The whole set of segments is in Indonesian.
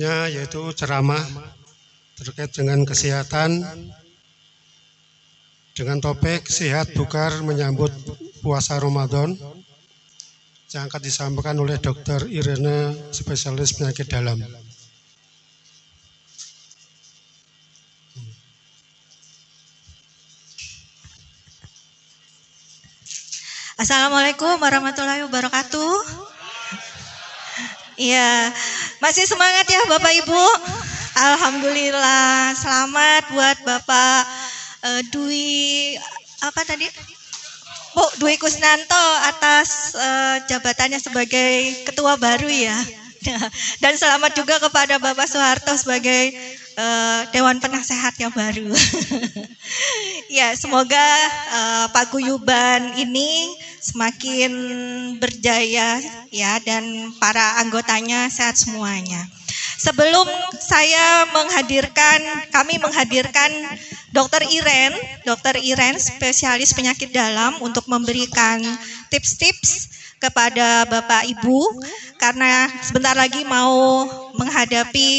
selanjutnya yaitu ceramah terkait dengan kesehatan dengan topik sehat bugar menyambut puasa Ramadan yang akan disampaikan oleh Dr. Irene, spesialis penyakit dalam. Assalamualaikum warahmatullahi wabarakatuh. Iya, masih semangat ya Bapak Ibu? Alhamdulillah, selamat buat Bapak Dwi Dwi Kusnanto atas jabatannya sebagai ketua baru ya. Dan selamat juga kepada Bapak Soeharto sebagai Dewan Penasehat yang baru. Ya, semoga paguyuban ini semakin berjaya ya dan para anggotanya sehat semuanya. Sebelum kami menghadirkan Dr. Iren, spesialis penyakit dalam untuk memberikan tips-tips kepada Bapak Ibu karena sebentar lagi mau menghadapi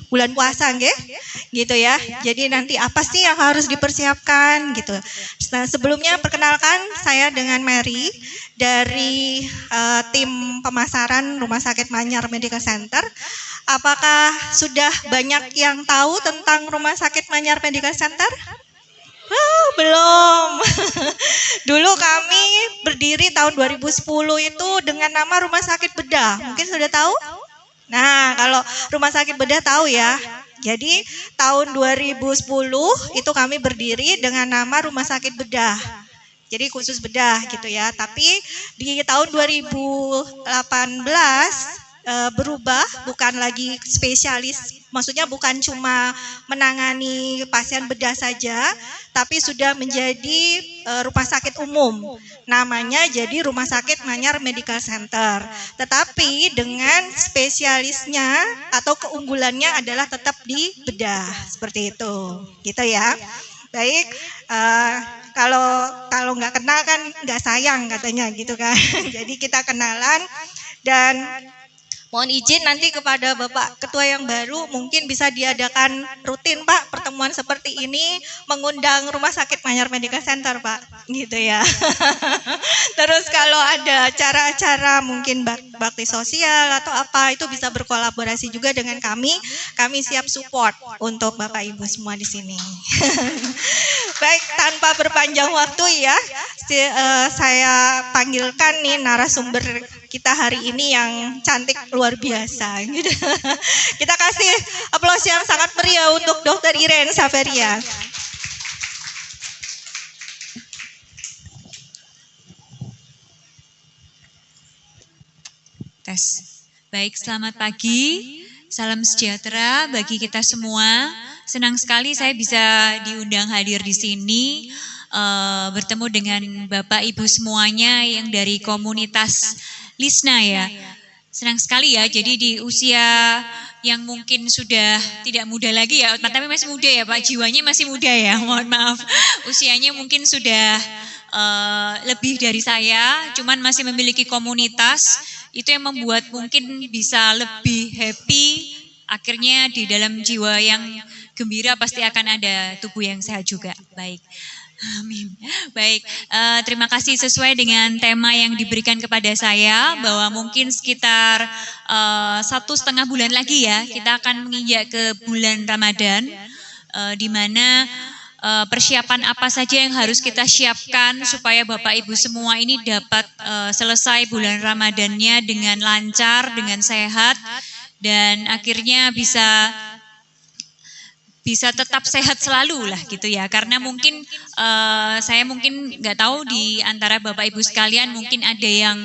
bulan puasa gitu ya. Jadi nanti apa sih yang harus dipersiapkan gitu. Nah, sebelumnya perkenalkan saya dengan Mary dari tim pemasaran Rumah Sakit Manyar Medical Center. Apakah sudah banyak yang tahu tentang Rumah Sakit Manyar Medical Center? Belum. Dulu kami berdiri tahun 2010 itu dengan nama Rumah Sakit Bedah. Mungkin sudah tahu? Nah, kalau Rumah Sakit Bedah tahu ya. Jadi tahun 2010 itu kami berdiri dengan nama Rumah Sakit Bedah. Jadi khusus bedah gitu ya. Tapi di tahun 2018 berubah, bukan lagi spesialis, maksudnya bukan cuma menangani pasien bedah saja, tapi sudah menjadi rumah sakit umum. Namanya jadi Rumah Sakit Manyar Medical Center. Tetapi dengan spesialisnya atau keunggulannya adalah tetap di bedah, seperti itu, gitu ya. Baik, kalau nggak kenal kan nggak sayang katanya gitu kan. Jadi kita kenalan dan mohon izin nanti kepada Bapak Ketua yang baru mungkin bisa diadakan rutin Pak pertemuan seperti ini, mengundang Rumah Sakit Manyar Medical Center Pak, gitu ya. Terus kalau ada acara-acara mungkin bakti sosial atau apa itu bisa berkolaborasi juga dengan kami siap support untuk Bapak Ibu semua di sini. Baik, tanpa berpanjang waktu ya, saya panggilkan nih narasumber kita hari ini yang cantik luar biasa. Gitu. Kita kasih aplaus yang sangat meriah untuk Dr. Iren Saveria. Tes. Baik, selamat pagi. Salam sejahtera bagi kita semua. Senang sekali saya bisa diundang hadir di sini. Bertemu dengan Bapak Ibu semuanya yang dari komunitas Lisna ya. Senang sekali ya, jadi di usia yang mungkin sudah tidak muda lagi ya, tapi masih muda ya Pak, jiwanya masih muda ya, mohon maaf. Usianya mungkin sudah lebih dari saya, cuman masih memiliki komunitas, itu yang membuat mungkin bisa lebih happy, akhirnya di dalam jiwa yang gembira pasti akan ada tubuh yang sehat juga. Baik. Amin. Baik, terima kasih sesuai dengan tema yang diberikan kepada saya bahwa mungkin sekitar 1,5 bulan lagi ya kita akan menginjak ke bulan Ramadan, di mana persiapan apa saja yang harus kita siapkan supaya Bapak Ibu semua ini dapat selesai bulan Ramadannya dengan lancar, dengan sehat, dan akhirnya bisa tetap sehat selalu lah gitu ya, karena mungkin saya mungkin nggak tahu di antara Bapak Ibu sekalian mungkin ada yang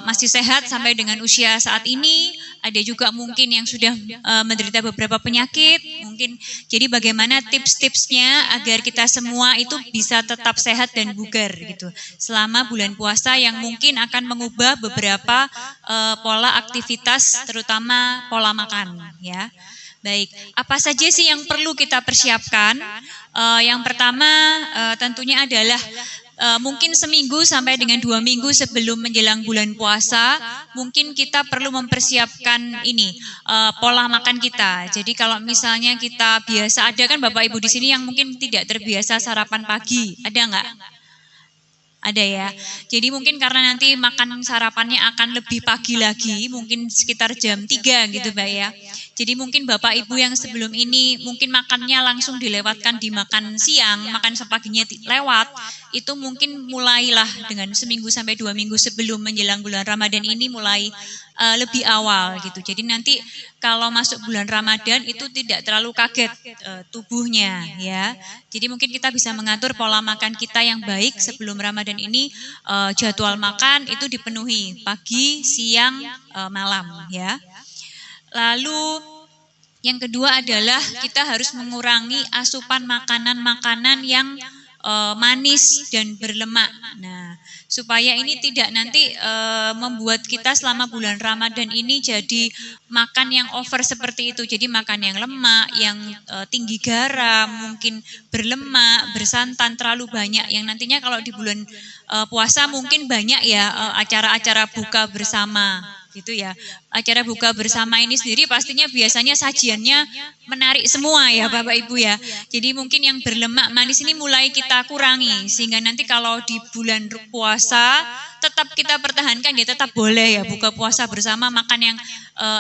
masih sehat sampai dengan usia saat ini, ada juga mungkin yang sudah menderita beberapa penyakit mungkin. Jadi bagaimana tips-tipsnya agar kita semua itu bisa tetap sehat dan bugar gitu selama bulan puasa yang mungkin akan mengubah beberapa pola aktivitas, terutama pola makan ya. Baik, apa saja sih yang perlu kita persiapkan? Yang pertama tentunya adalah mungkin seminggu sampai dengan 2 minggu sebelum menjelang bulan puasa, mungkin kita perlu mempersiapkan ini pola makan kita. Jadi kalau misalnya kita biasa, ada kan Bapak Ibu di sini yang mungkin tidak terbiasa sarapan pagi, ada nggak? Ada ya. Jadi mungkin karena nanti makan sarapannya akan lebih pagi lagi, mungkin sekitar jam 3 gitu Mbak ya. Jadi mungkin Bapak Ibu yang sebelum ini mungkin makannya langsung dilewatkan di makan siang, makan paginya lewat, itu mungkin mulailah dengan seminggu sampai 2 minggu sebelum menjelang bulan Ramadan ini mulai lebih awal gitu. Jadi nanti kalau masuk bulan Ramadan itu tidak terlalu kaget tubuhnya ya. Jadi mungkin kita bisa mengatur pola makan kita yang baik sebelum Ramadan ini, jadwal makan itu dipenuhi pagi, siang, malam ya. Lalu yang kedua adalah kita harus mengurangi asupan makanan-makanan yang manis dan berlemak. Nah, supaya ini tidak nanti membuat kita selama bulan Ramadan ini jadi makan yang over seperti itu. Jadi makan yang lemak, yang tinggi garam, mungkin berlemak, bersantan terlalu banyak. Yang nantinya kalau di bulan puasa mungkin banyak ya acara-acara buka bersama. Gitu ya. Acara buka bersama ini sendiri pastinya biasanya sajiannya menarik semua ya Bapak Ibu ya. Jadi mungkin yang berlemak manis ini mulai kita kurangi sehingga nanti kalau di bulan puasa tetap kita pertahankan ya, tetap boleh ya buka puasa bersama, makan yang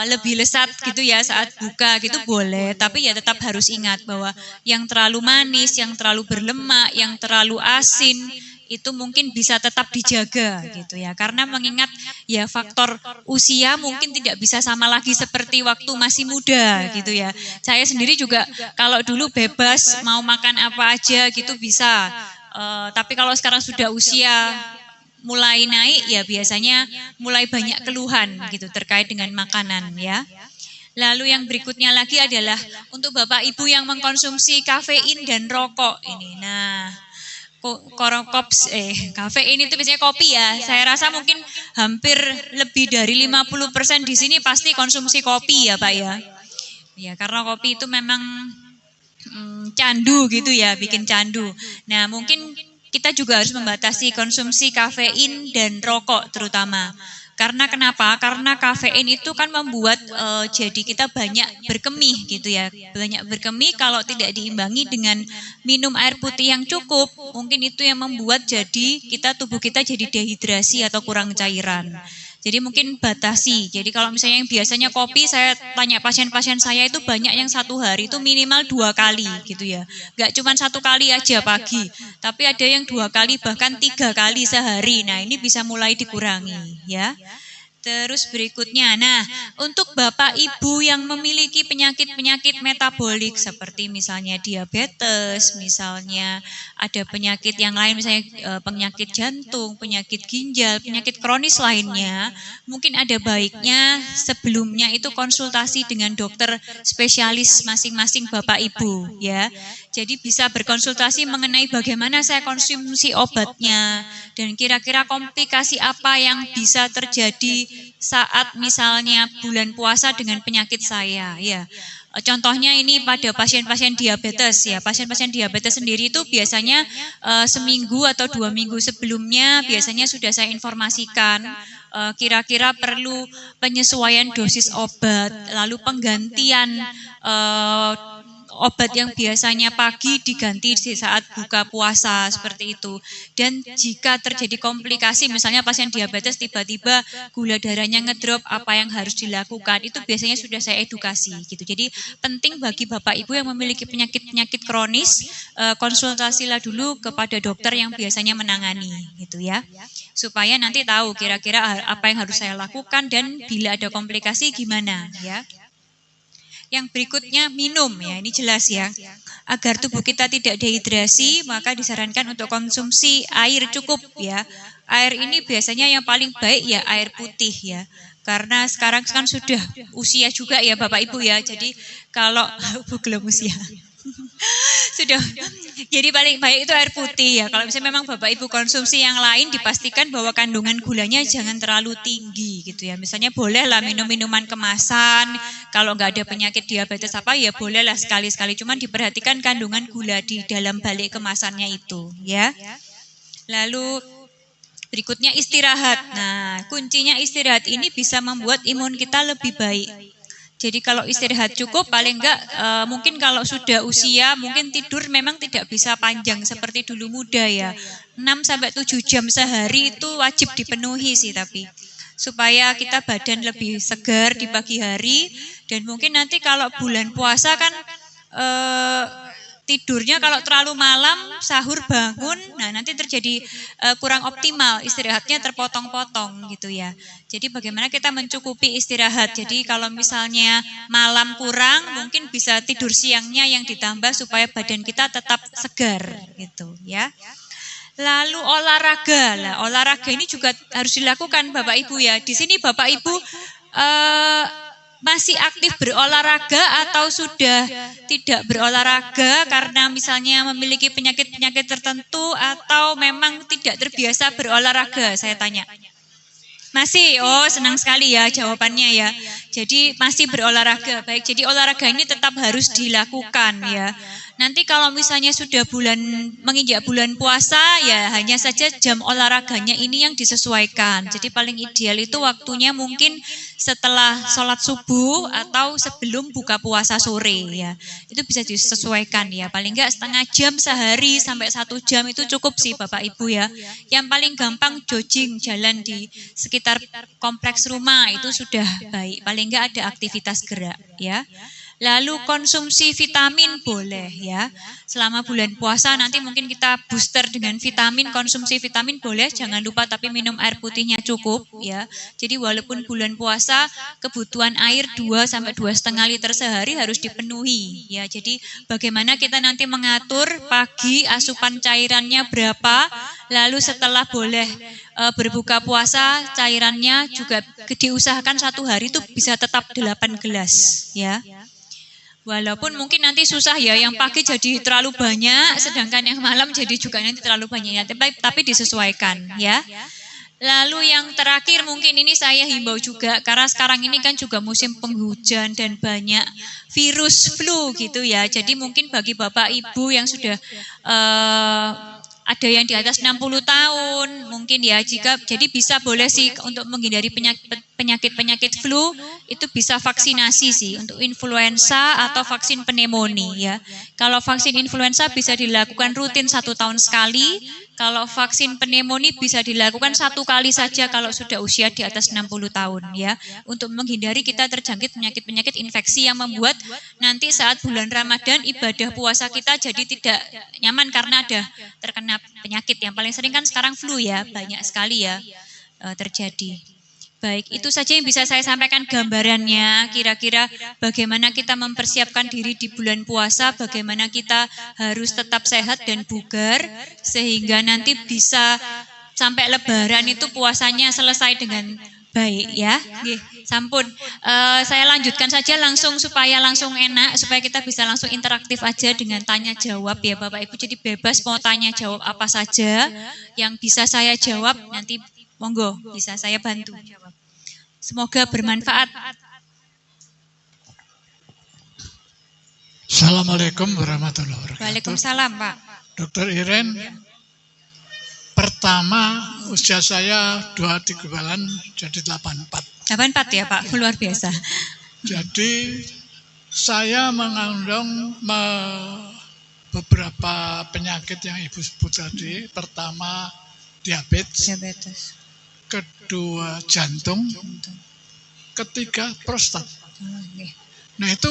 lebih lesat gitu ya saat buka gitu boleh. Tapi ya tetap harus ingat bahwa yang terlalu manis, yang terlalu berlemak, yang terlalu asin itu mungkin bisa tetap dijaga gitu ya, karena mengingat ya faktor usia mungkin tidak bisa sama lagi seperti waktu masih muda gitu ya. Saya sendiri juga kalau dulu bebas mau makan apa aja gitu bisa, tapi kalau sekarang sudah usia mulai naik ya biasanya mulai banyak keluhan gitu terkait dengan makanan ya. Lalu yang berikutnya lagi adalah untuk Bapak Ibu yang mengkonsumsi kafein dan rokok ini. Nah, kafein itu biasanya kopi ya. Saya rasa mungkin hampir lebih dari 50% di sini pasti konsumsi kopi ya Pak ya. Ya karena kopi itu memang candu gitu ya, bikin candu. Nah mungkin kita juga harus membatasi konsumsi kafein dan rokok terutama. Karena kenapa? Karena kafein itu kan membuat jadi kita banyak berkemih gitu ya. Banyak berkemih kalau tidak diimbangi dengan minum air putih yang cukup, mungkin itu yang membuat jadi tubuh kita jadi dehidrasi atau kurang cairan. Jadi mungkin batasi. Jadi kalau misalnya yang biasanya kopi, saya tanya pasien-pasien saya itu banyak yang 1 hari itu minimal 2 kali gitu ya. Gak cuma 1 kali aja pagi, tapi ada yang 2 kali bahkan 3 kali sehari. Nah ini bisa mulai dikurangi ya. Terus berikutnya, nah untuk Bapak Ibu yang memiliki penyakit-penyakit metabolik seperti misalnya diabetes, misalnya ada penyakit yang lain, misalnya penyakit jantung, penyakit ginjal, penyakit kronis lainnya, mungkin ada baiknya sebelumnya itu konsultasi dengan dokter spesialis masing-masing Bapak Ibu ya. Jadi bisa berkonsultasi mengenai bagaimana saya konsumsi obatnya dan kira-kira komplikasi apa yang bisa terjadi saat misalnya bulan puasa dengan penyakit saya ya. Contohnya ini pada pasien-pasien diabetes ya. Pasien-pasien diabetes sendiri itu biasanya seminggu atau 2 minggu sebelumnya biasanya sudah saya informasikan kira-kira perlu penyesuaian dosis obat, lalu penggantian obat yang biasanya pagi diganti di saat buka puasa seperti itu. Dan jika terjadi komplikasi, misalnya pasien diabetes tiba-tiba gula darahnya ngedrop, apa yang harus dilakukan? Itu biasanya sudah saya edukasi gitu. Jadi penting bagi Bapak Ibu yang memiliki penyakit-penyakit kronis, konsultasilah dulu kepada dokter yang biasanya menangani gitu ya. Supaya nanti tahu kira-kira apa yang harus saya lakukan dan bila ada komplikasi gimana ya. Yang berikutnya minum ya, ini jelas ya. Agar tubuh kita tidak dehidrasi, maka disarankan untuk konsumsi air cukup ya. Air ini biasanya yang paling baik ya air putih ya. Karena sekarang kan sudah usia juga ya Bapak Ibu ya. Jadi kalau belum usia. Sudah. Jadi paling baik itu air putih ya. Kalau misalnya memang Bapak Ibu konsumsi yang lain, dipastikan bahwa kandungan gulanya jangan terlalu tinggi gitu ya. Misalnya bolehlah minum minuman kemasan. Kalau nggak ada penyakit diabetes apa ya bolehlah sekali-sekali. Cuman diperhatikan kandungan gula di dalam balik kemasannya itu ya. Lalu berikutnya istirahat. Nah, kuncinya istirahat ini bisa membuat imun kita lebih baik. Jadi kalau istirahat cukup, paling enggak mungkin kalau sudah usia, mungkin tidur memang tidak bisa panjang seperti dulu muda ya. 6-7 jam sehari itu wajib dipenuhi sih tapi. Supaya kita badan lebih segar di pagi hari. Dan mungkin nanti kalau bulan puasa kan tidurnya kalau terlalu malam, sahur bangun, nah nanti terjadi kurang optimal, istirahatnya terpotong-potong gitu ya. Jadi bagaimana kita mencukupi istirahat. Jadi kalau misalnya malam kurang, mungkin bisa tidur siangnya yang ditambah supaya badan kita tetap segar gitu ya. Lalu olahraga. Lah, olahraga ini juga harus dilakukan Bapak Ibu ya. Di sini Bapak Ibu masih aktif berolahraga atau sudah tidak berolahraga karena misalnya memiliki penyakit-penyakit tertentu atau memang tidak terbiasa berolahraga, saya tanya. Masih, oh senang sekali ya jawabannya ya. Jadi masih berolahraga, baik. Jadi olahraga ini tetap harus dilakukan ya. Nanti kalau misalnya sudah menginjak bulan puasa ya hanya saja jam olahraganya ini yang disesuaikan. Jadi paling ideal itu waktunya mungkin setelah sholat subuh atau sebelum buka puasa sore ya. Itu bisa disesuaikan ya. Paling enggak setengah jam sehari sampai 1 jam itu cukup sih Bapak Ibu ya. Yang paling gampang jogging, jalan di sekitar kompleks rumah itu sudah baik. Paling enggak ada aktivitas gerak ya. Lalu konsumsi vitamin boleh ya. Selama bulan puasa nanti mungkin kita booster dengan vitamin, konsumsi vitamin boleh. Jangan lupa tapi minum air putihnya cukup ya. Jadi walaupun bulan puasa kebutuhan air 2-2,5 liter sehari harus dipenuhi ya. Jadi bagaimana kita nanti mengatur pagi asupan cairannya berapa. Lalu setelah boleh berbuka puasa cairannya juga diusahakan 1 hari itu bisa tetap 8 gelas ya. Walaupun mungkin nanti susah ya, yang pagi jadi terlalu banyak, sedangkan yang malam jadi juga nanti terlalu banyak ya, tapi disesuaikan ya. Lalu yang terakhir mungkin ini saya himbau juga, karena sekarang ini kan juga musim penghujan dan banyak virus flu gitu ya. Jadi mungkin bagi Bapak Ibu yang sudah ada yang di atas 60 tahun mungkin ya, jadi bisa boleh sih untuk menghindari penyakit flu itu bisa vaksinasi sih untuk influenza atau vaksin pneumonia ya. Kalau vaksin influenza bisa dilakukan rutin 1 tahun sekali. Kalau vaksin pneumonia bisa dilakukan 1 kali saja kalau sudah usia di atas 60 tahun ya. Untuk menghindari kita terjangkit penyakit-penyakit infeksi yang membuat nanti saat bulan Ramadan ibadah puasa kita jadi tidak nyaman karena ada terkena penyakit. Yang paling sering kan sekarang flu ya, banyak sekali ya terjadi. Baik, itu saja yang bisa saya sampaikan gambarannya, kira-kira bagaimana kita mempersiapkan diri di bulan puasa, bagaimana kita harus tetap sehat dan bugar, sehingga nanti bisa sampai Lebaran itu puasanya selesai dengan baik ya. Sampun, saya lanjutkan saja langsung supaya langsung enak, supaya kita bisa langsung interaktif aja dengan tanya jawab ya Bapak Ibu, jadi bebas mau tanya jawab apa saja, yang bisa saya jawab nanti monggo bisa saya bantu jawab. Semoga bermanfaat. Assalamualaikum warahmatullahi wabarakatuh. Waalaikumsalam Pak. Dr. Iren, pertama usia saya 23 bulan jadi 84. 84 ya Pak, luar biasa. Jadi saya mengandung beberapa penyakit yang Ibu sebut tadi. Pertama diabetes. Kedua jantung, ketiga prostat. Nah itu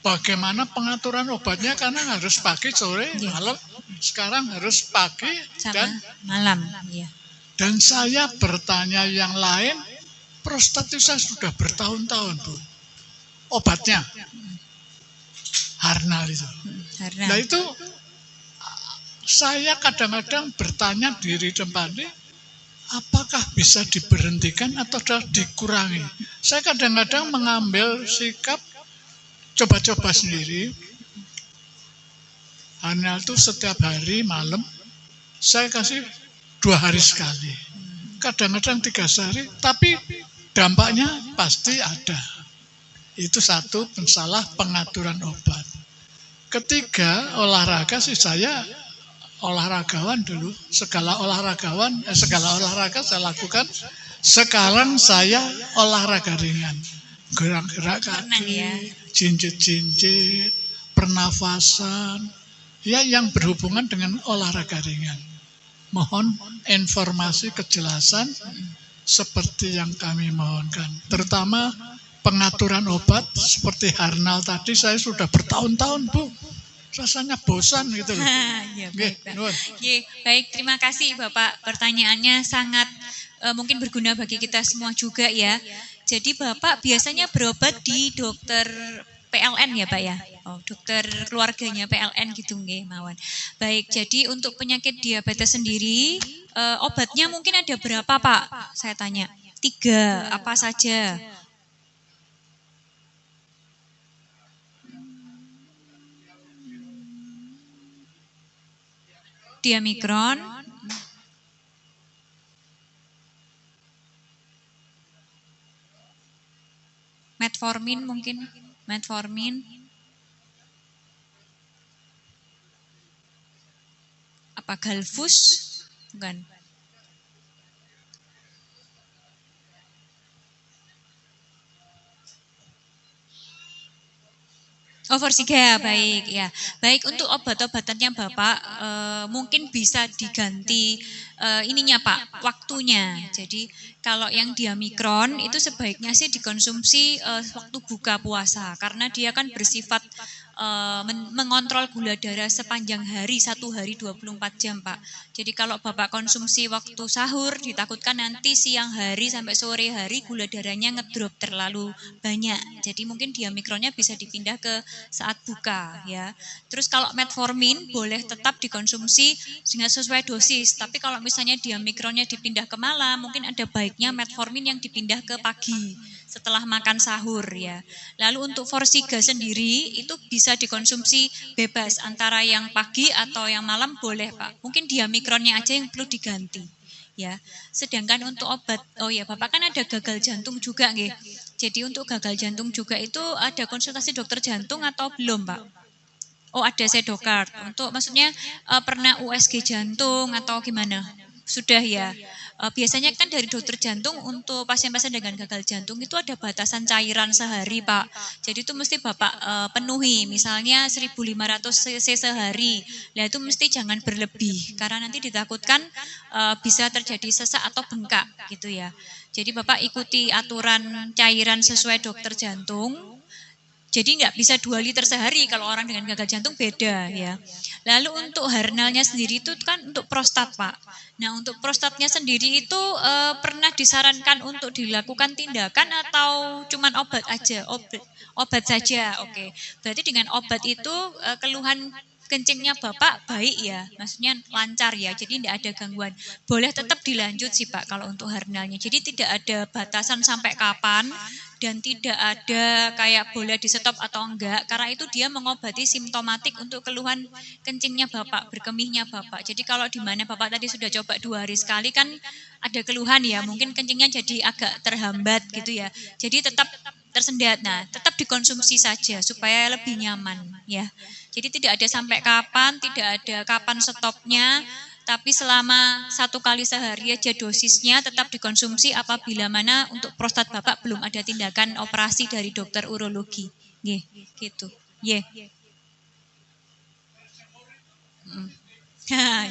bagaimana pengaturan obatnya, karena harus pagi, sore, malam. Sekarang harus pagi dan malam. Ya. Dan saya bertanya yang lain, prostat itu saya sudah bertahun-tahun Bu. Obatnya Harnal itu. Nah itu saya kadang-kadang bertanya diri sendiri, apakah bisa diberhentikan atau dikurangi? Saya kadang-kadang mengambil sikap coba-coba sendiri. Harnal itu setiap hari malam saya kasih 2 hari sekali. Kadang-kadang 3 hari, tapi dampaknya pasti ada. Itu satu masalah pengaturan obat. Ketiga, olahraga sih saya olahragawan dulu, segala olahraga saya lakukan. Sekarang saya olahraga ringan, gerak-gerak kaki, jinjit-jinjit, pernafasan, ya yang berhubungan dengan olahraga ringan. Mohon informasi kejelasan seperti yang kami mohonkan, terutama pengaturan obat seperti Harnal tadi saya sudah bertahun-tahun Bu. Rasanya bosan gitu loh. Ya, baik, terima kasih Bapak. Pertanyaannya sangat mungkin berguna bagi kita semua juga ya. Jadi Bapak biasanya berobat di dokter PLN ya Pak ya? Oh, dokter keluarganya PLN gitu nggih mawon. Baik, jadi untuk penyakit diabetes sendiri obatnya mungkin ada berapa Pak? Saya tanya. 3, apa saja? Diamikron, metformin mungkin, metformin, apa Galvus, bukan? Oh, Forxiga, baik ya. Baik, untuk obat-obatannya Bapak mungkin bisa diganti ininya Pak, waktunya. Jadi kalau yang diamikron itu sebaiknya sih dikonsumsi waktu buka puasa karena dia kan bersifat mengontrol gula darah sepanjang hari, 1 hari 24 jam Pak. Jadi kalau Bapak konsumsi waktu sahur ditakutkan nanti siang hari sampai sore hari gula darahnya ngedrop terlalu banyak. Jadi mungkin diamikronnya bisa dipindah ke saat buka ya. Terus kalau metformin boleh tetap dikonsumsi dengan sesuai dosis. Tapi kalau misalnya diamikronnya dipindah ke malam, mungkin ada baiknya metformin yang dipindah ke pagi setelah makan sahur ya. Lalu untuk Forxiga sendiri itu bisa dikonsumsi bebas antara yang pagi atau yang malam boleh Pak. Mungkin diamikronnya aja yang perlu diganti. Ya, sedangkan untuk obat, oh ya Bapak kan ada gagal jantung juga nggih. Jadi untuk gagal jantung juga itu ada konsultasi dokter jantung atau belum Pak? Oh ada Sedokart. Untuk maksudnya pernah USG jantung atau gimana? Sudah ya. Biasanya kan dari dokter jantung untuk pasien-pasien dengan gagal jantung itu ada batasan cairan sehari Pak. Jadi itu mesti Bapak penuhi, misalnya 1.500 cc sehari. Nah itu mesti jangan berlebih karena nanti ditakutkan bisa terjadi sesak atau bengkak gitu ya. Jadi Bapak ikuti aturan cairan sesuai dokter jantung. Jadi nggak bisa 2 liter sehari kalau orang dengan gagal jantung beda ya. Lalu untuk Harnalnya sendiri itu kan untuk prostat Pak. Nah untuk prostatnya sendiri itu pernah disarankan untuk dilakukan tindakan atau cuman obat aja? Obat saja, oke. Berarti dengan obat itu keluhan kencingnya Bapak baik ya, maksudnya lancar ya, jadi tidak ada gangguan. Boleh tetap dilanjut sih Pak kalau untuk Harnalnya. Jadi tidak ada batasan sampai kapan dan tidak ada kayak boleh di stop atau enggak, karena itu dia mengobati simptomatik untuk keluhan kencingnya Bapak, berkemihnya Bapak. Jadi kalau di mana Bapak tadi sudah coba 2 hari sekali kan ada keluhan ya, mungkin kencingnya jadi agak terhambat gitu ya. Jadi tetap tersendat. Nah, tetap dikonsumsi saja supaya lebih nyaman ya. Jadi tidak ada sampai kapan, tidak ada kapan stopnya, tapi selama 1 kali sehari aja dosisnya tetap dikonsumsi apabila mana untuk prostat Bapak belum ada tindakan operasi dari dokter urologi. Nggih, gitu. Nggih.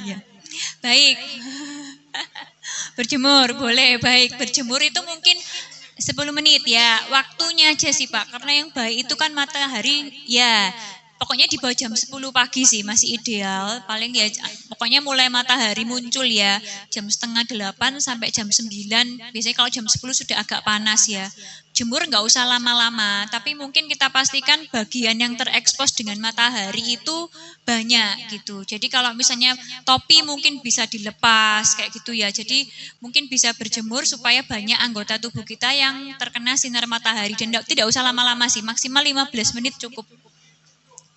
Ya. Baik. Berjemur boleh, baik. Berjemur itu mungkin 10 menit ya, waktunya aja sih Pak, karena yang baik itu kan matahari ya, pokoknya di bawah jam 10 pagi sih masih ideal, paling ya pokoknya mulai matahari muncul ya, jam 7:30 sampai jam 9, biasanya kalau jam 10 sudah agak panas ya. Jemur nggak usah lama-lama, tapi mungkin kita pastikan bagian yang terekspos dengan matahari itu banyak gitu. Jadi kalau misalnya topi mungkin bisa dilepas kayak gitu ya. Jadi mungkin bisa berjemur supaya banyak anggota tubuh kita yang terkena sinar matahari dan tidak usah lama-lama sih, maksimal 15 menit cukup.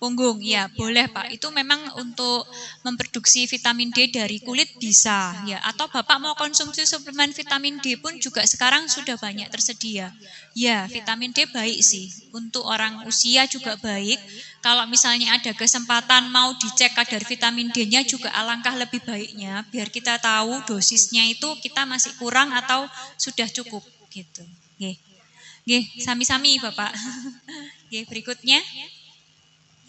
Punggung, ya boleh Pak. Itu memang untuk memproduksi vitamin D dari kulit bisa, ya. Atau Bapak mau konsumsi suplemen vitamin D pun juga sekarang sudah banyak tersedia. Ya, vitamin D baik sih. Untuk orang usia juga baik. Kalau misalnya ada kesempatan mau dicek kadar vitamin D-nya juga alangkah lebih baiknya, biar kita tahu dosisnya itu kita masih kurang atau sudah cukup, gitu. Nggih. Nggih, sami-sami Bapak. Nggih, berikutnya.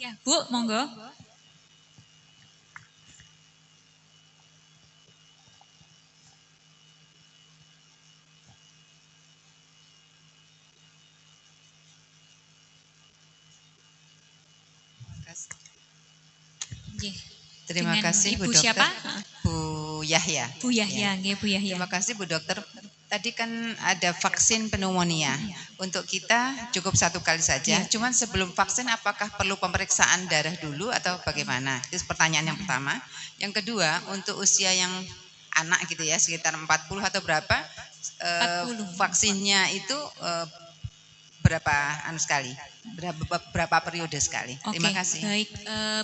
Ya, Bu, monggo. Nggih. Terima Dengan kasih Bu Ibu Dokter. siapa? Bu Yahya. Bu Yahya, nggih Bu Yahya. Terima kasih Bu Dokter. Tadi kan ada vaksin pneumonia. Untuk kita cukup 1 kali saja. Cuman sebelum vaksin apakah perlu pemeriksaan darah dulu atau bagaimana? Itu pertanyaan yang pertama. Yang kedua, untuk usia yang anak gitu ya, sekitar 40 atau berapa? 40. Vaksinnya itu berapa sekali? Berapa periode sekali? Terima kasih. Baik,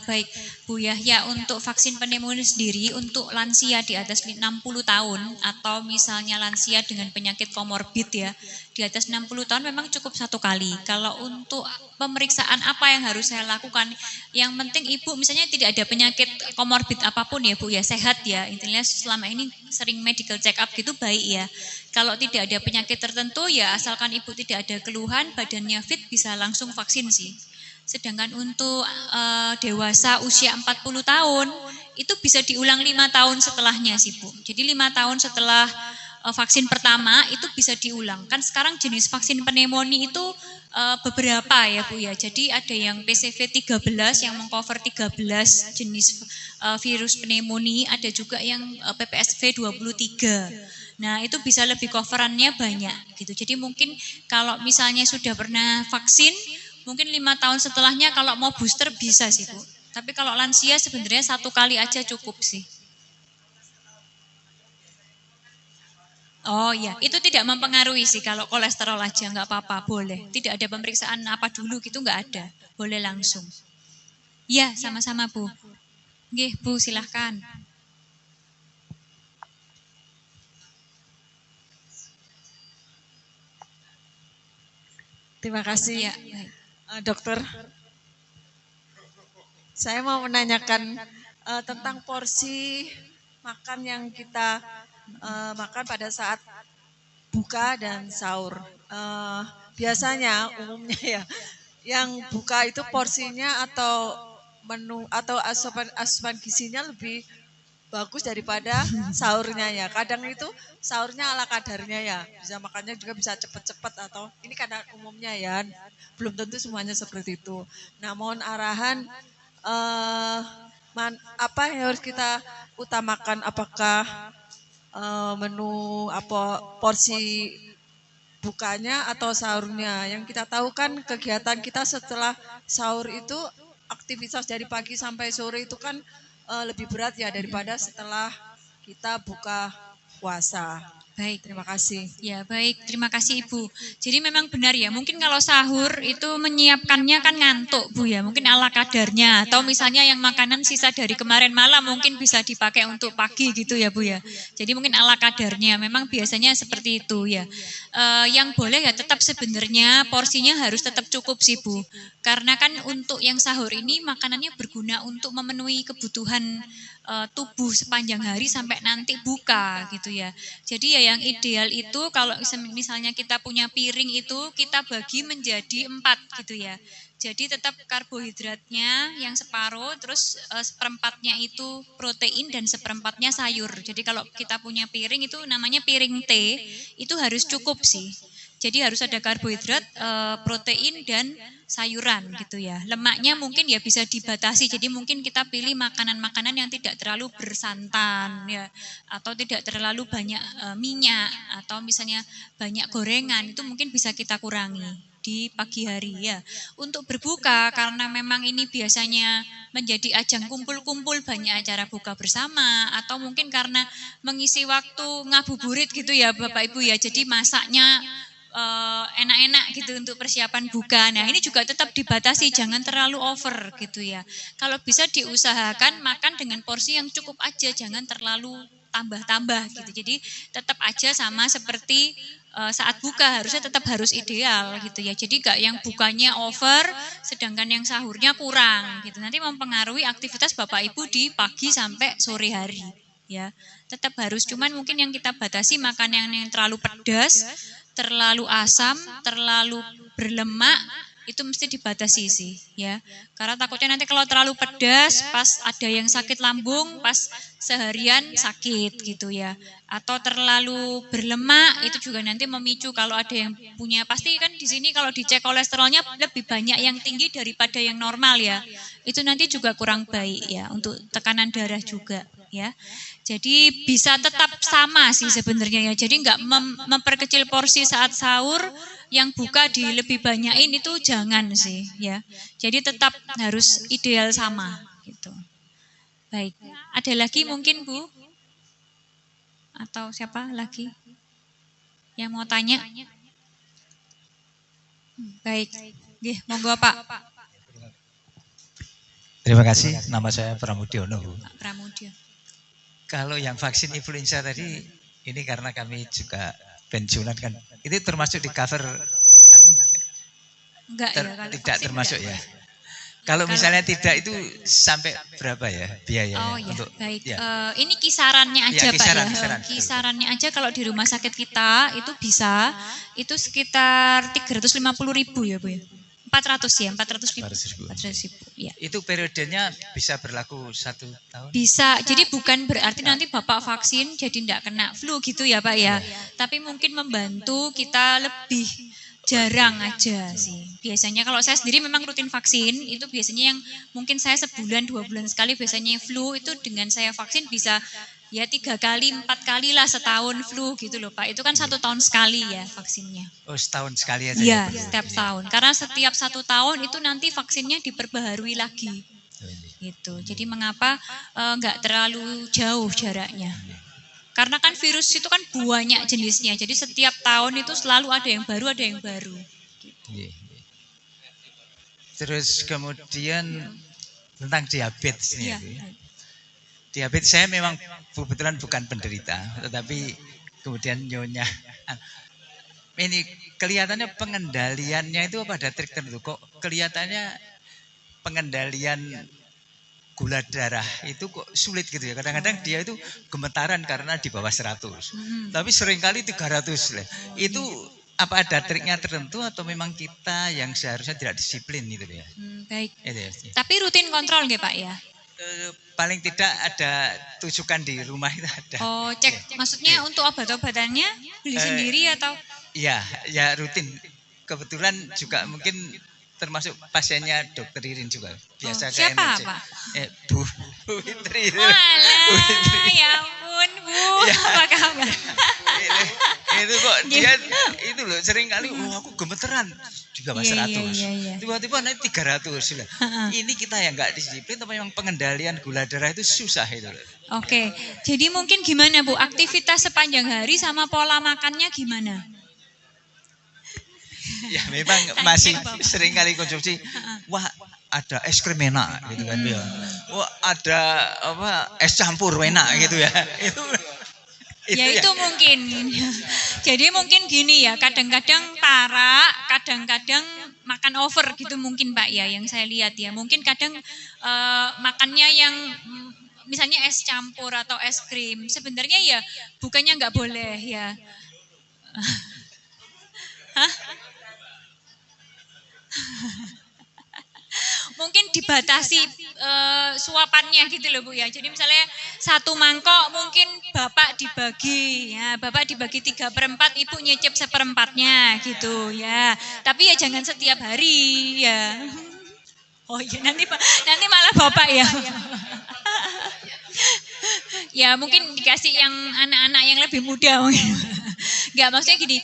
baik Bu Yahya, untuk vaksin pneumonia sendiri untuk lansia di atas 60 tahun atau misalnya lansia dengan penyakit komorbid ya, di atas 60 tahun memang cukup 1 kali. Kalau untuk pemeriksaan apa yang harus saya lakukan, yang penting Ibu misalnya tidak ada penyakit komorbid apapun ya Bu ya, sehat ya, intinya selama ini sering medical check up gitu baik ya. Kalau tidak ada penyakit tertentu ya asalkan Ibu tidak ada keluhan, badannya fit, bisa langsung vaksin sih. Sedangkan untuk dewasa usia 40 tahun itu bisa diulang 5 tahun setelahnya sih Bu. Jadi 5 tahun setelah vaksin pertama itu bisa diulang. Kan sekarang jenis vaksin pneumonia itu beberapa ya Bu ya. Jadi ada yang PCV 13 yang mengcover 13 jenis virus pneumonia, ada juga yang PPSV 23. Nah, itu bisa lebih coverannya banyak gitu. Jadi mungkin kalau misalnya sudah pernah vaksin, mungkin 5 tahun setelahnya kalau mau booster bisa sih Bu. Tapi kalau lansia sebenarnya 1 kali aja cukup sih. Oh iya, itu tidak mempengaruhi sih kalau kolesterol aja, nggak apa-apa, boleh. Tidak ada pemeriksaan apa dulu gitu, nggak ada. Boleh langsung. Iya, sama-sama Bu. Nggih, Bu, silahkan. Terima kasih, Ya, baik. Dokter. Saya mau menanyakan tentang porsi makan yang kita makan pada saat buka dan sahur. Biasanya umumnya ya, yang buka itu porsinya atau menu atau asupan gizinya lebih bagus daripada sahurnya ya. Kadang itu sahurnya ala kadarnya ya. Bisa makannya juga bisa cepat-cepat atau ini kadang umumnya ya. Belum tentu semuanya seperti itu. Nah, mohon arahan apa yang harus kita utamakan, apakah menu apa porsi bukanya atau sahurnya. Yang kita tahu kan kegiatan kita setelah sahur itu aktivitas dari pagi sampai sore itu kan lebih berat ya daripada setelah kita buka puasa. Baik. Terima kasih. Ya, baik. Terima kasih Ibu. Jadi memang benar ya, mungkin kalau sahur itu menyiapkannya kan ngantuk Bu ya, mungkin ala kadarnya. Atau misalnya yang makanan sisa dari kemarin malam mungkin bisa dipakai untuk pagi gitu ya Bu ya. Jadi mungkin ala kadarnya, memang biasanya seperti itu ya. Yang boleh ya tetap sebenarnya porsinya harus tetap cukup sih Bu. Karena kan untuk yang sahur ini makanannya berguna untuk memenuhi kebutuhan tubuh sepanjang hari sampai nanti buka gitu ya. Jadi ya yang ideal itu kalau misalnya kita punya piring itu kita bagi menjadi 4 gitu ya. Jadi tetap karbohidratnya yang separuh, terus seperempatnya itu protein dan seperempatnya sayur. Jadi kalau kita punya piring itu namanya piring T, itu harus cukup sih. Jadi harus ada karbohidrat, protein dan sayuran gitu ya. Lemaknya mungkin ya bisa dibatasi. Jadi mungkin kita pilih makanan-makanan yang tidak terlalu bersantan ya, atau tidak terlalu banyak minyak, atau misalnya banyak gorengan, itu mungkin bisa kita kurangi di pagi hari ya. Untuk berbuka karena memang ini biasanya menjadi ajang kumpul-kumpul, banyak acara buka bersama, atau mungkin karena mengisi waktu ngabuburit gitu ya Bapak Ibu ya. Jadi masaknya enak-enak gitu untuk persiapan buka. Nah ini juga tetap dibatasi, jangan terlalu over gitu ya. Kalau bisa diusahakan makan dengan porsi yang cukup aja, jangan terlalu tambah-tambah gitu. Jadi tetap aja sama seperti saat buka, harusnya tetap harus ideal gitu ya. Jadi gak yang bukanya over, sedangkan yang sahurnya kurang gitu. Nanti mempengaruhi aktivitas Bapak Ibu di pagi sampai sore hari. Ya, tetap harus, cuman mungkin yang kita batasi makanan yang terlalu pedas, terlalu asam, terlalu berlemak, itu mesti dibatasi sih ya. Karena takutnya nanti kalau terlalu pedas, pas ada yang sakit lambung, pas seharian sakit gitu ya. Atau terlalu berlemak, itu juga nanti memicu kalau ada yang punya, pasti kan di sini kalau dicek kolesterolnya lebih banyak yang tinggi daripada yang normal ya. Itu nanti juga kurang baik ya, untuk tekanan darah juga ya. Jadi bisa tetap sama sih sebenarnya ya. Jadi nggak memperkecil porsi saat sahur, yang buka di lebih banyakin itu jangan sih ya. Jadi tetap harus ideal sama gitu. Baik, ada lagi mungkin Bu? Atau siapa lagi yang mau tanya? Baik, nggih, monggo Pak. Terima kasih, nama saya Pramudiono Bu. Pak Pramudyo. Kalau yang vaksin influenza tadi, ini karena kami juga pensiunan kan, itu termasuk di cover? Enggak ya, kalau tidak termasuk enggak. ya. Kalau misalnya tidak itu sampai berapa ya biayanya? Oh ya, untuk, baik. Ya. Ini kisarannya aja Ya, kisaran, Pak ya. kisaran. Kisarannya aja kalau di rumah sakit kita itu bisa, itu sekitar 350.000 ya Bu ya. 400 ya, 400.000. 400.000 ya. Itu periodenya bisa berlaku 1 tahun? Bisa, jadi bukan berarti nanti Bapak vaksin jadi tidak kena flu gitu ya Pak ya. Tapi mungkin membantu kita lebih jarang aja sih. Biasanya kalau saya sendiri memang rutin vaksin, itu biasanya yang mungkin saya sebulan 2 bulan sekali, biasanya flu itu dengan saya vaksin bisa ya 3 kali 4 kali lah setahun flu gitu loh Pak. Itu kan 1 tahun sekali ya vaksinnya. Oh, setahun sekali aja? Iya, ya, setiap tahun. Karena setiap 1 tahun itu nanti vaksinnya diperbaharui lagi. Gitu. Jadi mengapa enggak terlalu jauh jaraknya? Karena kan virus itu kan banyak jenisnya. Jadi setiap tahun itu selalu ada yang baru, ada yang baru. Gitu. Terus kemudian tentang diabetes ini. Ya. Diabetes saya memang kebetulan bukan penderita, tetapi kemudian nyonya. Ini kelihatannya pengendaliannya itu apa, ada trik tertentu? Kok kelihatannya pengendalian gula darah itu kok sulit gitu ya. Kadang-kadang dia itu gemetaran karena di bawah 100. Tapi seringkali 300 lah. Itu apa ada triknya tertentu atau memang kita yang seharusnya tidak disiplin gitu ya? Baik. Itu ya. Tapi rutin kontrol nggih Pak ya? Paling tidak ada tujukan di rumah itu ada. Oh, cek. Maksudnya untuk obat-obatannya beli sendiri atau? Iya, ya rutin. Kebetulan juga mungkin termasuk pasiennya Dokter Irin juga. Biasa ke siapa NRC. Pak? Bu Fitri. Walah, ya ampun Bu, apa kabar? Itu kok dia itu loh sering kali aku gemeteran di bawah 100. Tiba-tiba naik 300 lah. Ini kita yang enggak disiplin tapi memang pengendalian gula darah itu susah itu loh. Oke. Jadi mungkin gimana Bu? Aktivitas sepanjang hari sama pola makannya gimana? Ya memang masih sering kali konsumsi. Wah, ada es krim enak gitu kan ya. Wah, ada apa es campur enak gitu ya. Itu mungkin. Jadi mungkin gini ya, kadang-kadang tarak, kadang-kadang makan over gitu mungkin Pak ya, yang saya lihat ya. Mungkin kadang makannya yang misalnya es campur atau es krim, sebenarnya ya bukannya nggak boleh ya. Hah? Mungkin dibatasi suapannya gitu loh Bu ya. Jadi misalnya 1 mangkok mungkin Bapak dibagi ya, Bapak dibagi 3/4, Ibu nyicip 1/4-nya gitu ya. Tapi ya jangan setiap hari ya. Oh iya nanti malah Bapak ya. Ya mungkin dikasih yang anak-anak yang lebih muda mungkin. Enggak, maksudnya gini,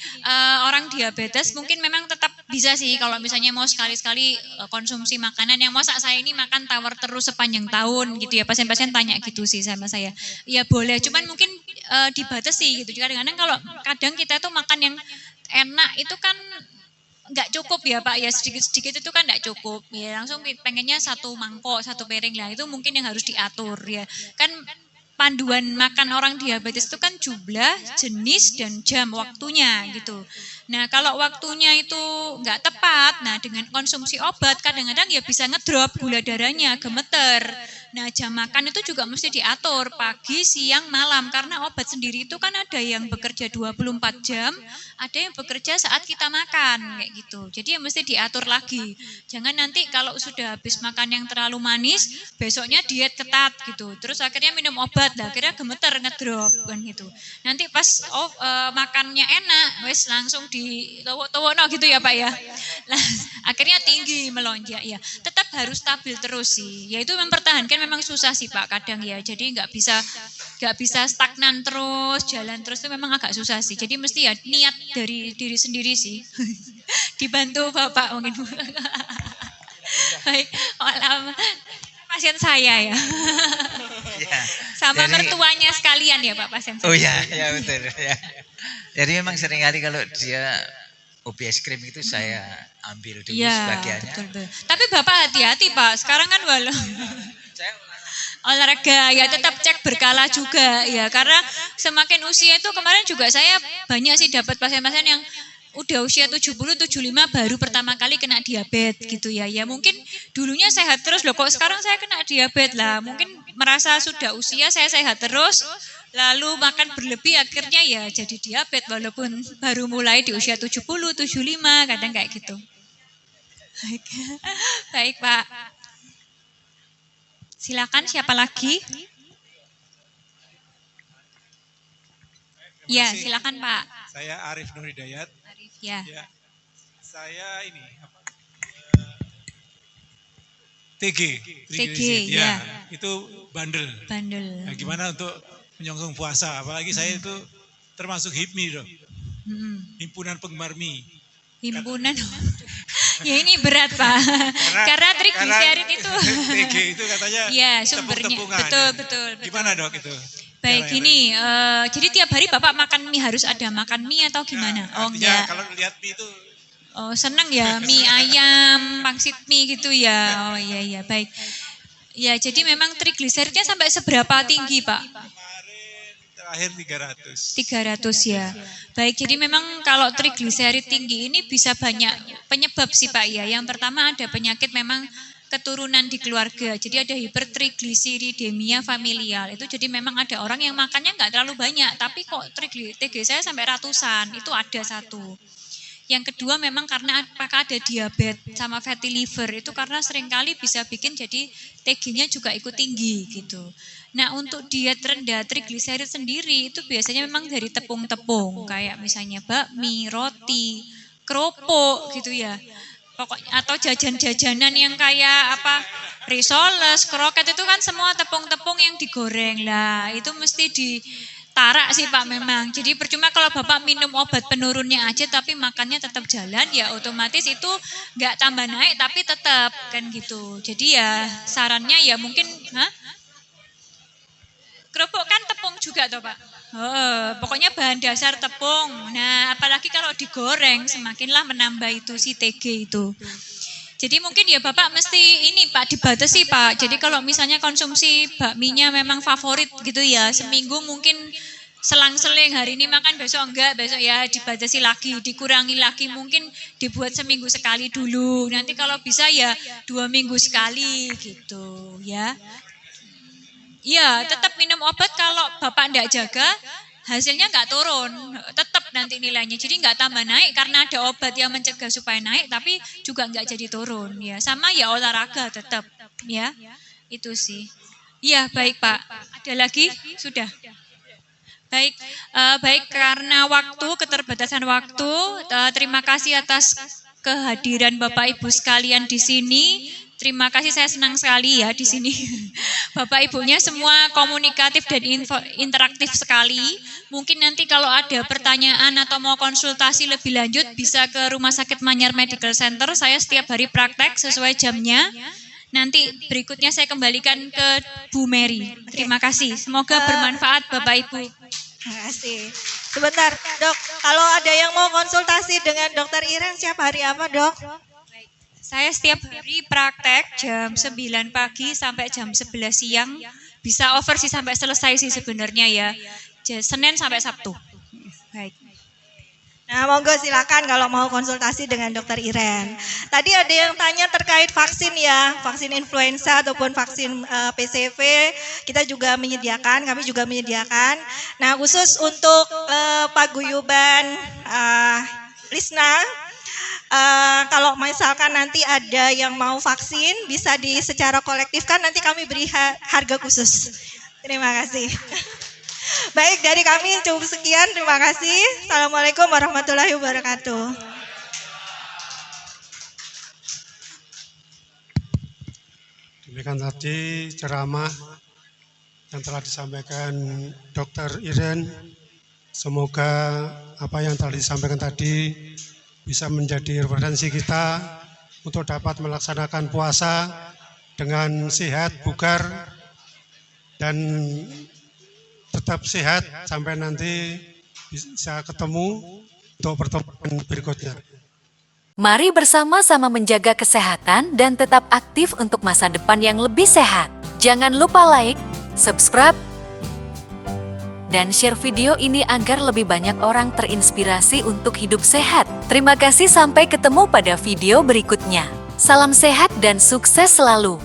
orang diabetes mungkin memang tetap bisa sih kalau misalnya mau sekali-sekali konsumsi makanan yang masa saya ini makan tawar terus sepanjang tahun gitu ya. Pasien-pasien tanya gitu sih sama saya. Ya boleh, cuman mungkin dibatasi gitu. Kadang-kadang kalau kita tuh makan yang enak itu kan nggak cukup ya Pak ya, sedikit-sedikit itu kan nggak cukup ya, langsung pengennya satu mangkok, satu piring lah, itu mungkin yang harus diatur ya kan. Panduan makan orang diabetes itu kan jumlah, jenis, dan jam waktunya gitu. Nah kalau waktunya itu nggak tepat, nah dengan konsumsi obat kadang-kadang ya bisa ngedrop gula darahnya, gemeter. Nah jam makan itu juga mesti diatur pagi, siang, malam, karena obat sendiri itu kan ada yang bekerja 24 jam, ada yang bekerja saat kita makan kayak gitu. Jadi ya mesti diatur lagi. Jangan nanti kalau sudah habis makan yang terlalu manis, besoknya diet ketat gitu. Terus akhirnya minum obat, nah, akhirnya gemeter ngedrop kan gitu. Nanti pas makannya enak, wes langsung di towo-towo gitu ya Pak ya. Nah, akhirnya tinggi melonjak ya. Tetap harus stabil terus sih. Ya itu mempertahankan memang susah sih Pak kadang ya. Jadi nggak bisa stagnan terus, jalan terus itu memang agak susah sih. Jadi mesti ya niat dari diri sendiri sih. Dibantu Bapak mungkin. Baik, pasien saya ya. Ya. Sama Jadi, mertuanya sekalian ya Pak pasien saya. Oh ya, ya betul ya. Jadi memang seringkali kalau dia hobi es krim itu saya ambil dulu sebagiannya. Betul. Tapi Bapak hati-hati Pak, sekarang kan olahraga ya tetap cek berkala juga ya, karena semakin usia itu kemarin juga saya banyak sih dapat pasien-pasien yang udah usia 70-75 baru pertama kali kena diabetes gitu ya. Ya mungkin dulunya sehat terus loh, kok sekarang saya kena diabetes lah. Mungkin merasa sudah usia saya sehat terus, lalu makan berlebih akhirnya ya jadi diabetes walaupun baru mulai di usia 70, 75 kadang kayak gitu. Baik Pak. Silakan siapa lagi? Ya, silakan Pak. Saya Arif Nur Hidayat. Arif ya. Saya ini TG ya. Itu bandel. Nah, gimana untuk menyongsong puasa? Apalagi saya itu termasuk HIPMI dong. Himpunan Penggemar Mie. Himpunan. Ya ini berat Pak. Karena trigliserid itu. TG itu katanya ya, sumbernya. Betul. Gimana Dok itu? Baik, gini, jadi tiap hari Bapak makan mie, harus ada makan mie atau gimana? Nah, enggak. Kalau lihat mie itu senang ya, mie ayam, pangsit mie gitu ya. Oh iya, baik. Ya, jadi memang trigliseridnya sampai seberapa tinggi Pak? Kemarin terakhir 300. 300 ya. Baik, jadi memang kalau trigliserid tinggi ini bisa banyak penyebab sih Pak ya. Yang pertama ada penyakit memang keturunan di keluarga. Jadi ada hipertrigliseridemia familial. Itu jadi memang ada orang yang makannya nggak terlalu banyak, tapi kok TG saya sampai ratusan. Itu ada satu. Yang kedua memang karena apakah ada diabetes sama fatty liver, itu karena seringkali bisa bikin jadi TG-nya juga ikut tinggi gitu. Nah untuk diet rendah trigliserid sendiri itu biasanya memang dari tepung-tepung kayak misalnya bakmi, roti, keropok gitu ya. Pokoknya atau jajan-jajanan yang kayak apa risoles, kroket itu kan semua tepung-tepung yang digoreng lah. Itu mesti ditarak sih Pak memang. Jadi percuma kalau Bapak minum obat penurunnya aja tapi makannya tetap jalan, ya otomatis itu nggak tambah naik tapi tetap kan gitu. Jadi ya sarannya ya mungkin kerupuk kan tepung juga toh Pak. Pokoknya bahan dasar tepung. Nah, apalagi kalau digoreng semakinlah menambah itu si TG itu. Jadi mungkin ya Bapak mesti ini Pak dibatasi Pak. Jadi kalau misalnya konsumsi bakminya memang favorit gitu ya, seminggu mungkin selang-seling, hari ini makan besok enggak, besok ya dibatasi lagi, dikurangi lagi, mungkin dibuat seminggu sekali dulu. Nanti kalau bisa ya 2 minggu sekali gitu ya. Iya, tetap minum obat kalau Bapak enggak jaga, hasilnya enggak turun, tetap nanti nilainya. Jadi enggak tambah naik karena ada obat yang mencegah supaya naik, tapi juga enggak jadi turun. Ya, sama ya olahraga tetap, ya. Itu sih. Iya, baik Pak. Ada lagi? Sudah. Baik, baik karena waktu, keterbatasan waktu, terima kasih atas kehadiran Bapak Ibu sekalian di sini. Terima kasih, saya senang sekali ya di sini. Bapak Ibunya semua komunikatif dan interaktif sekali. Mungkin nanti kalau ada pertanyaan atau mau konsultasi lebih lanjut bisa ke Rumah Sakit Manyar Medical Center. Saya setiap hari praktek sesuai jamnya. Nanti berikutnya saya kembalikan ke Bu Mary. Terima kasih. Semoga bermanfaat Bapak Ibu. Terima kasih. Sebentar, Dok. Kalau ada yang mau konsultasi dengan Dokter Iren, siap hari apa, Dok? Saya setiap hari praktek jam 9 pagi sampai jam 11 siang. Bisa over sih sampai selesai sih sebenarnya ya. Senin sampai Sabtu. Baik. Nah, monggo silakan kalau mau konsultasi dengan Dokter Iren. Tadi ada yang tanya terkait vaksin ya, vaksin influenza ataupun vaksin PCV, kita juga menyediakan, kami juga menyediakan. Nah, khusus untuk paguyuban Lisna, kalau misalkan nanti ada yang mau vaksin, bisa secara kolektif kan nanti kami beri harga khusus. Terima kasih. Baik, dari kami cukup sekian. Terima kasih. Assalamualaikum warahmatullahi wabarakatuh. Demikian tadi ceramah yang telah disampaikan Dr. Iren. Semoga apa yang telah disampaikan tadi bisa menjadi referensi kita untuk dapat melaksanakan puasa dengan sehat, bugar, dan tetap sehat sampai nanti bisa ketemu untuk pertemuan berikutnya. Mari bersama-sama menjaga kesehatan dan tetap aktif untuk masa depan yang lebih sehat. Jangan lupa like, subscribe, dan share video ini agar lebih banyak orang terinspirasi untuk hidup sehat. Terima kasih, sampai ketemu pada video berikutnya. Salam sehat dan sukses selalu.